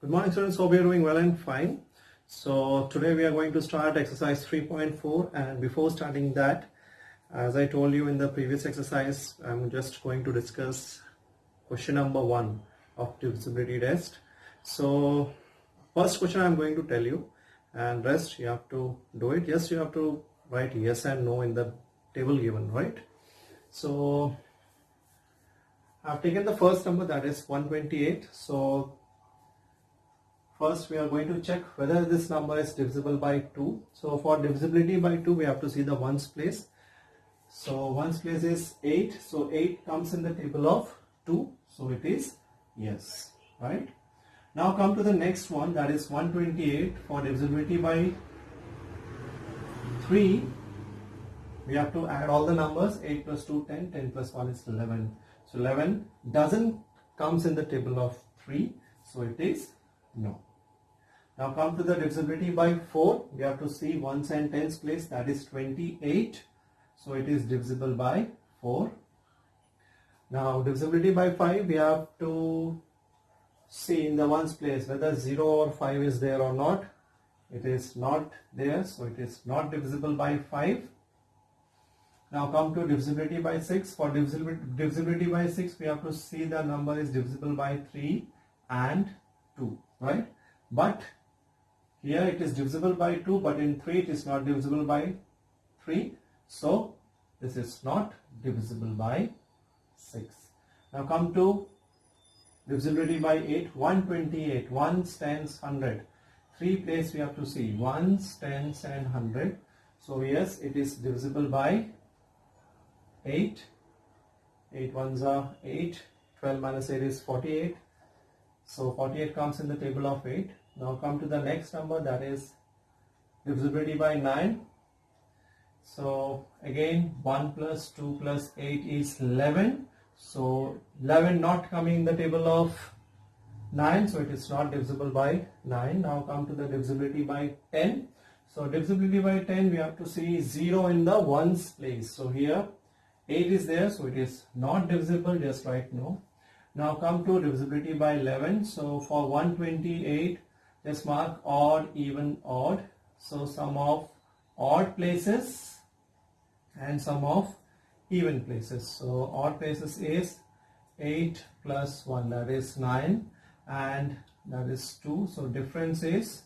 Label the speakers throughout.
Speaker 1: Good morning, students. Hope you're doing well and fine. So today we are going to start exercise 3.4, and before starting that, as I told you in the previous exercise, I'm just going to discuss question number 1 of divisibility test. So first question I'm going to tell you, and rest you have to do it. Yes, you have to write yes and no in the table given, right? So I've taken the first number, that is 128. So first we are going to check whether this number is divisible by 2. So for divisibility by 2 we have to see the ones place. So ones place is 8. So 8 comes in the table of 2. So it is yes, right? Now come to the next one, that is 128. For divisibility by 3 we have to add all the numbers. 8 plus 2 10, 10 plus 1 is 11. So 11 doesn't comes in the table of 3, so it is no. Now come to the divisibility by 4. We have to see ones and tens place, that is 28. So it is divisible by 4. Now divisibility by 5, we have to see in the ones place whether 0 or 5 is there or not. It is not there, so it is not divisible by 5. Now come to divisibility by 6. For divisibility by 6, we have to see the number is divisible by 3 and 2, right? But here it is divisible by 2, but in 3 it is not divisible by 3. So this is not divisible by 6. Now come to divisibility by 8. 128. Ones, tens, 100. 3 place we have to see ones, tens and 100. So yes, it is divisible by 8. 8 ones are 8. 12 minus 8 is 48. So 48 comes in the table of 8. Now come to the next number, that is divisibility by 9. So again 1 plus 2 plus 8 is 11. So 11 not coming in the table of 9, so it is not divisible by 9. Now come to the divisibility by 10. So divisibility by 10, we have to see 0 in the ones place. So here 8 is there, so it is not divisible, just write no. Now come to divisibility by 11. So for 128, just mark odd, even, odd. So sum of odd places and sum of even places. So odd places is 8 plus 1, that is 9, and that is 2. So difference is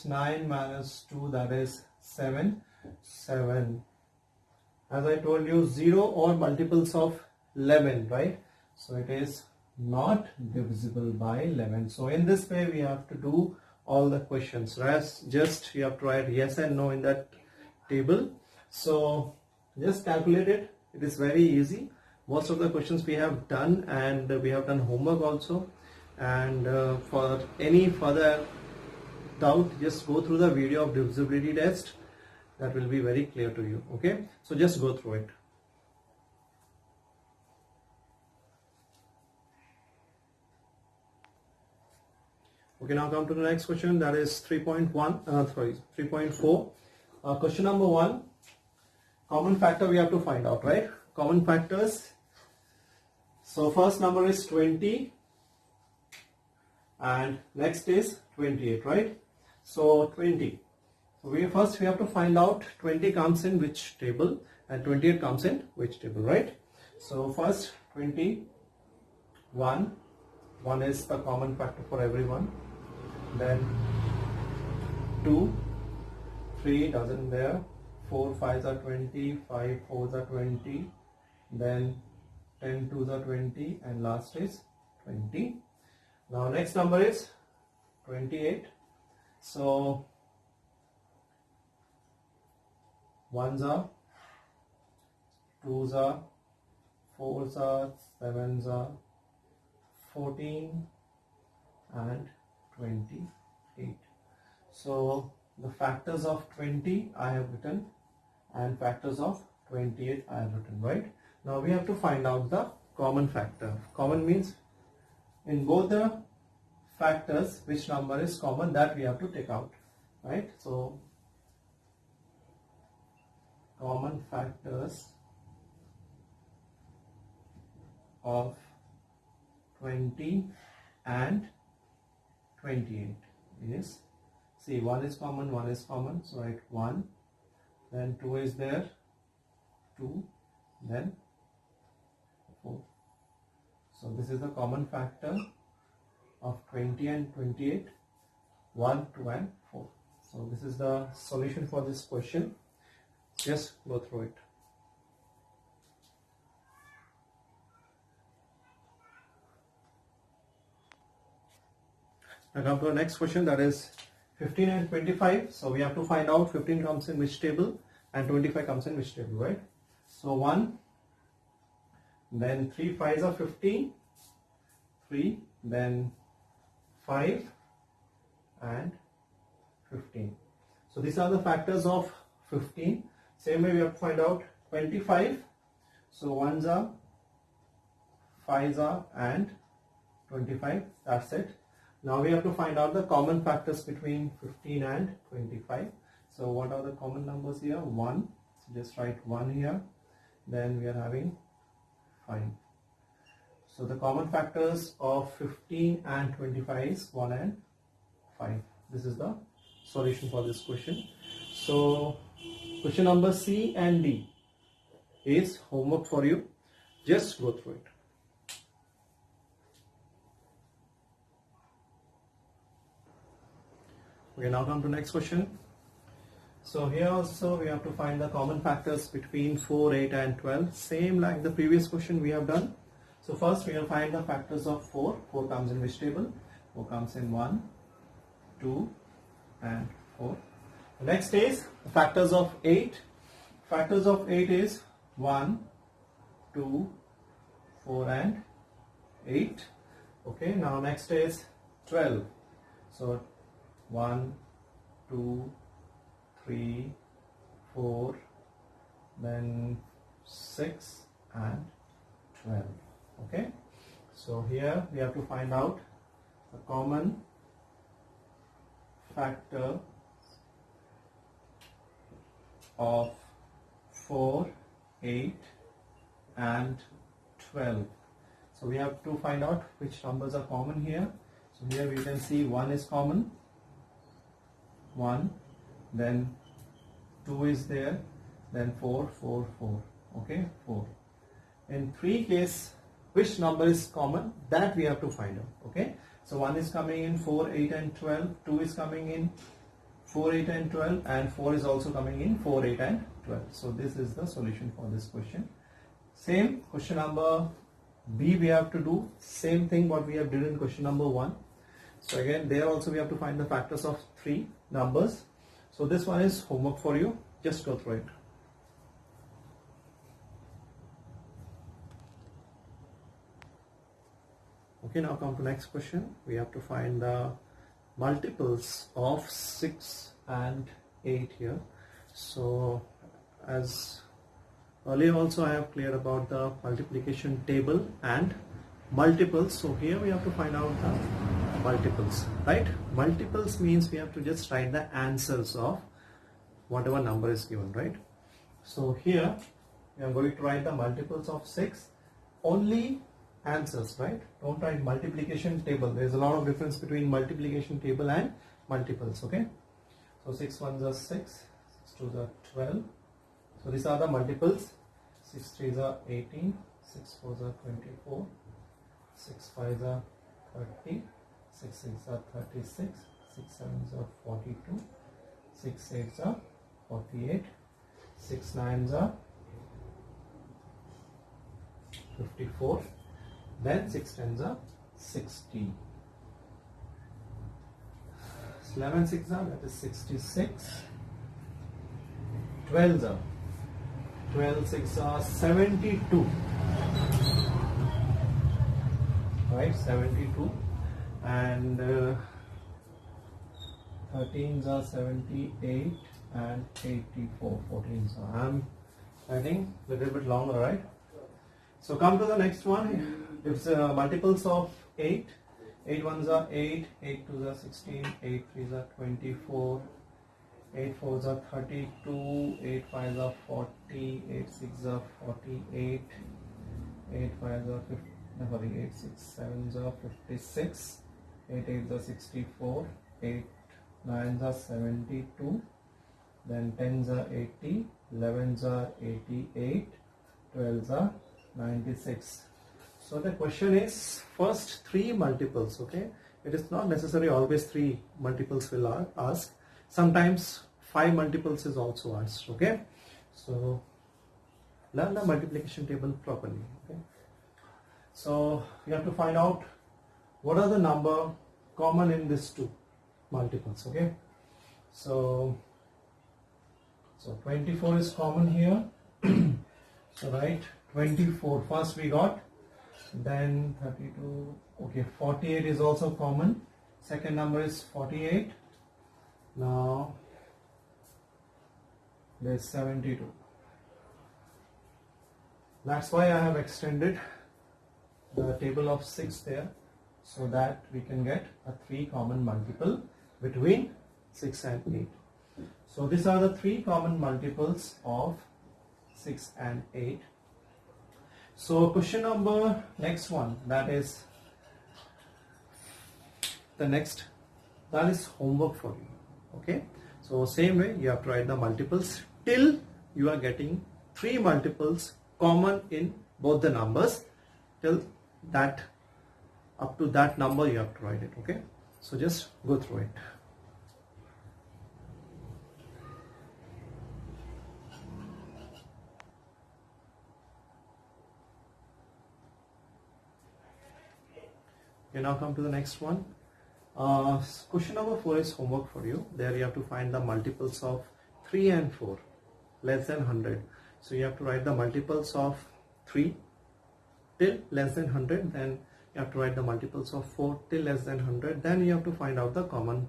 Speaker 1: 9 minus 2, that is 7. 7. As I told you, 0 or multiples of 11, right? So it is not divisible by 11. So in this way we have to do all the questions. Just you have to write yes and no in that table. So just calculate it. It is very easy. Most of the questions we have done, and we have done homework also. And for any further doubt, just go through the video of divisibility test. That will be very clear to you. Okay, so just go through it. Okay, now come to the next question, that is 3.4. Question number 1. Common factor we have to find out, right? Common factors. So first number is 20 and next is 28, right? So 20. So we have to find out 20 comes in which table and 28 comes in which table, right? So first 21. 1 is the common factor for everyone. Then 2, 3 doesn't there. 4 5s are 20, 5 4s are 20. Then 10 2s are 20, and last is 20. Now next number is 28. So 1s are, 2s are, 4s are, 7s are, 14 and 28. So the factors of 20 I have written and factors of 28 I have written, right? Now we have to find out the common factor. Common means in both the factors which number is common, that we have to take out, right? So common factors of 20 and 28 is, see, 1 is common, so write 1, then 2 is there, 2, then 4. So this is the common factor of 20 and 28, 1, 2 and 4. So this is the solution for this question. Just go through it. Now come to the next question, that is 15 and 25. So we have to find out 15 comes in which table and 25 comes in which table, right? So 1, then 3 5s are 15, 3, then 5 and 15. So these are the factors of 15. Same way we have to find out 25. So 1s are, 5s are and 25. That's it. Now we have to find out the common factors between 15 and 25. So what are the common numbers here? 1. So just write 1 here. Then we are having 5. So the common factors of 15 and 25 is 1 and 5. This is the solution for this question. So question number C and D is homework for you. Just go through it. We now come to next question. So here also we have to find the common factors between 4, 8 and 12. Same like the previous question we have done. So first we will find the factors of 4. 4 comes in which table? 4 comes in 1, 2 and 4. The next is the factors of 8. Factors of 8 is 1, 2, 4 and 8. Okay, now next is 12. So 1, 2, 3, 4, then 6 and 12. Okay, so here we have to find out the common factor of 4, 8 and 12. So we have to find out which numbers are common here. So here we can see 1 is common, 1, then 2 is there, then 4, 4, 4. Okay, 4. In 3 case, which number is common, that we have to find out. Okay, so 1 is coming in 4, 8 and 12, 2 is coming in 4, 8 and 12, and 4 is also coming in 4, 8 and 12. So this is the solution for this question. Same question number B, we have to do same thing what we have did in question number 1. So again there also we have to find the factors of 3 numbers. So this one is homework for you. Just go through it. Okay, now come to next question. We have to find the multiples of 6 and 8 here. So as earlier also I have cleared about the multiplication table and multiples. So here we have to find out the multiples, right? Multiples means we have to just write the answers of whatever number is given, right? So here we are going to write the multiples of 6, only answers, right? Don't write multiplication table. There is a lot of difference between multiplication table and multiples. Okay, so 6 1s are 6, 6 2s are 12. So these are the multiples. 6 3s are 18, 6 4s are 24, 6 5s are 30, 6 6s are 36, 6 7s are 42, 6 8s are 48, 6 9s are 54, then 6 10s are 60. 11 6 are, that is 66. 12s are, 12 6 are 72, right? 72. And 13s are 78 and 84. 14s are, I'm writing a little bit longer, right? So come to the next one. It's multiples of 8. 8 1s are 8, 8 2s are 16, 8 3s are 24, 8 4s are 32, 8 5s are 40, 8 6s are 48, 8 5s are sorry, 8 6 7s are 56, 8 8s are 64, 8 9s are 72, then 10s are 80, 11s are 88, 12s are 96. So the question is first three multiples, okay? It is not necessary always three multiples will ask. Sometimes five multiples is also asked, okay? So learn the multiplication table properly, okay? So you have to find out what are the number common in these two multiples, okay? So 24 is common here. So write 24 first we got, then 32, okay, 48 is also common, second number is 48, now there's 72. That's why I have extended the table of 6 there, so that we can get a 3 common multiple between 6 and 8. So these are the 3 common multiples of 6 and 8. So question number next one, that is the next, that is homework for you, okay? So same way you have to write the multiples till you are getting 3 multiples common in both the numbers. Till that, up to that number you have to write it, okay? So just go through it. Okay, now come to the next one. Question number 4 is homework for you. There you have to find the multiples of 3 and 4 less than 100. So you have to write the multiples of 3 till less than 100, then you have to write the multiples of 4 till less than 100, then you have to find out the common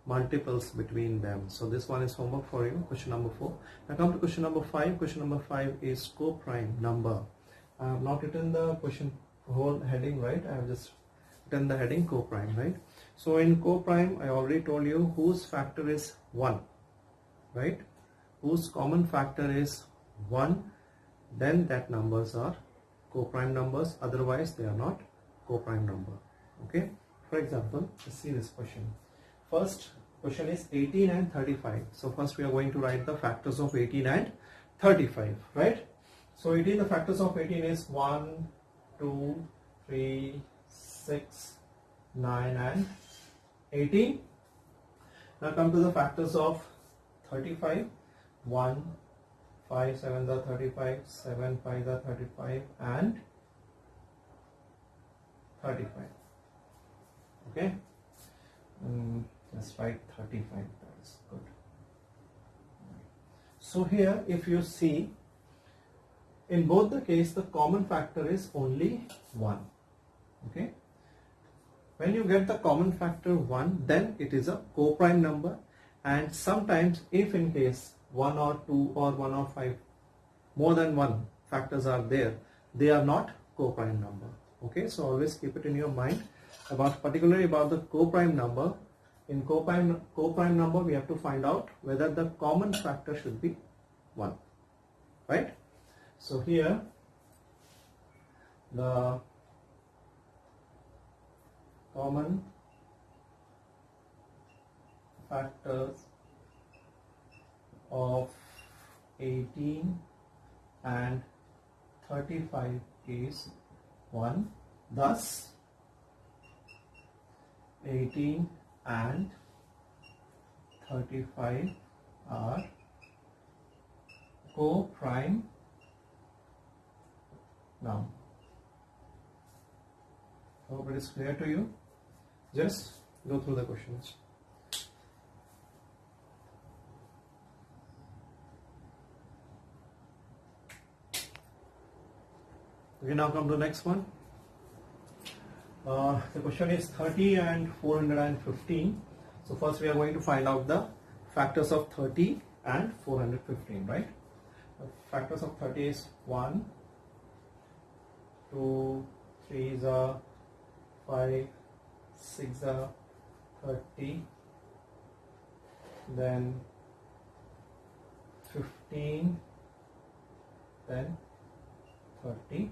Speaker 1: multiples between them. So this one is homework for you, question number 4. Now come to question number 5. Question number 5 is co-prime number. I have not written the question whole heading, right? I have just written the heading co-prime, right? So in co-prime, I already told you whose factor is 1, right? Whose common factor is 1, then that numbers are co-prime numbers, otherwise they are not co-prime number, okay? For example, let's see this question. First question is 18 and 35. So first we are going to write the factors of 18 and 35, right? So 18, the factors of 18 is 1, 2, 3, 6, 9 and 18. Now come to the factors of 35. 1, 5 7s are 35, 7 5s are 35 and 35, okay? Just write 35, that is good. So here if you see, in both the case the common factor is only 1, okay? When you get the common factor 1, then it is a co-prime number, and sometimes if in case 1 or 2 or 1 or 5, more than 1 factors are there, they are not co-prime number, okay? So always keep it in your mind about, particularly about the co-prime number. In co-prime number we have to find out whether the common factor should be 1, right? So here the common factors of 18 and 35 is 1. Thus 18 and 35 are co-prime number. Hope it is clear to you. Just go through the questions. Okay, now come to the next one. The question is 30 and 415. So first we are going to find out the factors of 30 and 415, right? The factors of 30 is 1, 2, 3 is 5, 6 are 30, then 15, then 30.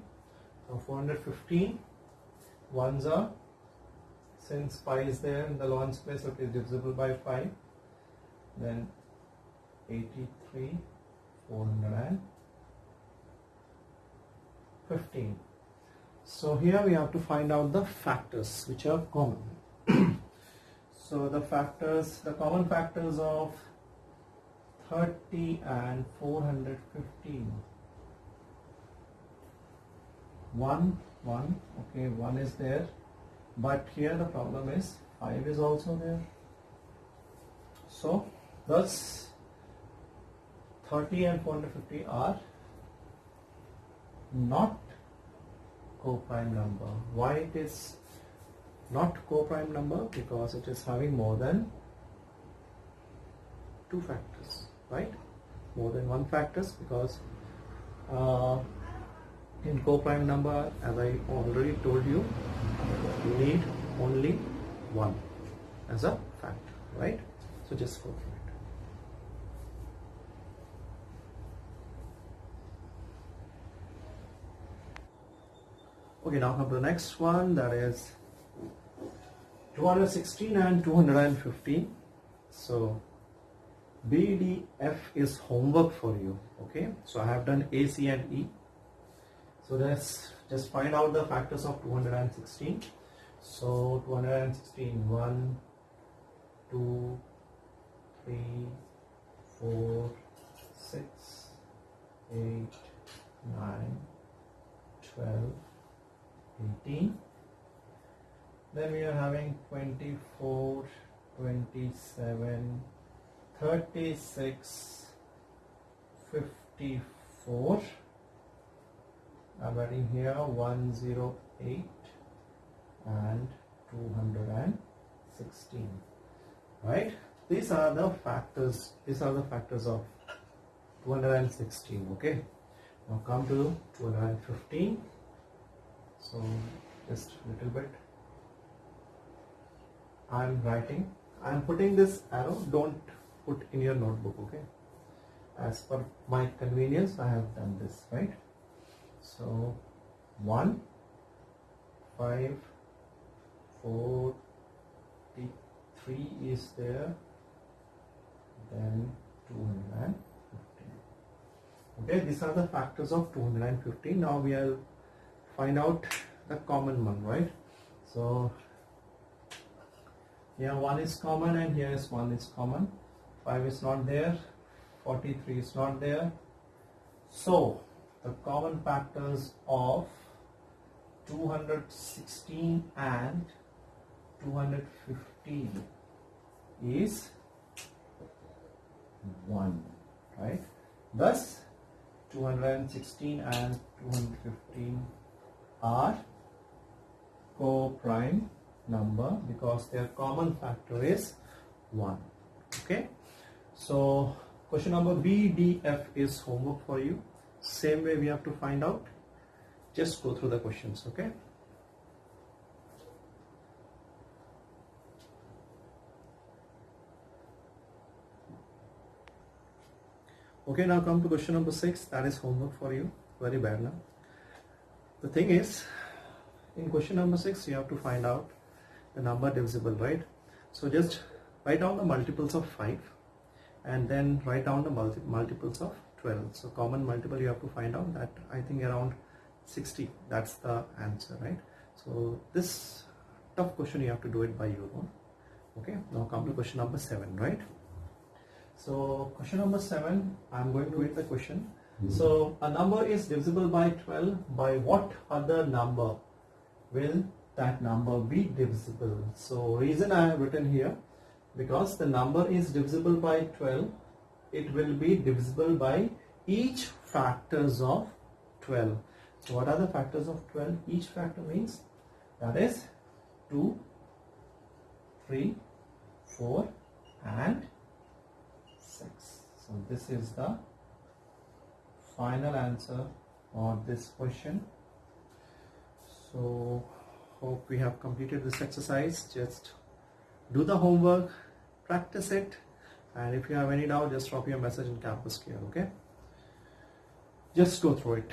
Speaker 1: So 415 ones are, since pi is there in the lawrence place, it is divisible by 5. Then 83 415. So here we have to find out the factors which are common. So the common factors of 30 and 415. 1, okay, 1 is there, but here the problem is 5 is also there. So thus 30 and 450 are not co-prime number. Why it is not co-prime number? Because it is having more than 2 factors, right? More than 1 factors, because in co-prime number, as I already told you, you need only 1 as a factor, right? So just go for it. Okay, now come to the next one, that is 216 and 215. So BDF is homework for you. Okay, so I have done A, C and E. So let's just find out the factors of 216. So 216, 1, 2, 3, 4, 6, 8, 9, 12, 18. Then we are having 24, 27, 36, 54. I'm writing here 108 and 216. Right? These are the factors. These are the factors of 216. Okay. Now come to 215. So just a little bit. I'm putting this arrow. Don't put in your notebook. Okay. As per my convenience, I have done this. Right. So 1, 5, 4, 3 is there, then 215. Okay, these are the factors of 215. Now we will find out the common one, right? So here 1 is common and here is 1 is common. 5 is not there, 43 is not there. So the common factors of 216 and 215 is 1, right? Thus 216 and 215 are co-prime number because their common factor is 1. Okay, so question number B, D, F is homework for you. Same way we have to find out. Just go through the questions. Okay. Okay, now come to question number 6. That is homework for you. Very bad now. The thing is, in question number 6, you have to find out the number divisible, right? So just write down the multiples of 5 and then write down the multiples of 12. So common multiple you have to find out, that I think around 60. That's the answer, right? So this tough question you have to do it by your own. Okay, now come to question number 7, right? So question number 7, I'm going to read the question. So a number is divisible by 12. By what other number will that number be divisible? So reason I have written here, because the number is divisible by 12, it will be divisible by each factors of 12. So what are the factors of 12? Each factor means that is 2, 3, 4 and 6. So this is the final answer for this question. So hope we have completed this exercise. Just do the homework, practice it, and if you have any doubt, just drop your message in Campus Care. Okay, just go through it.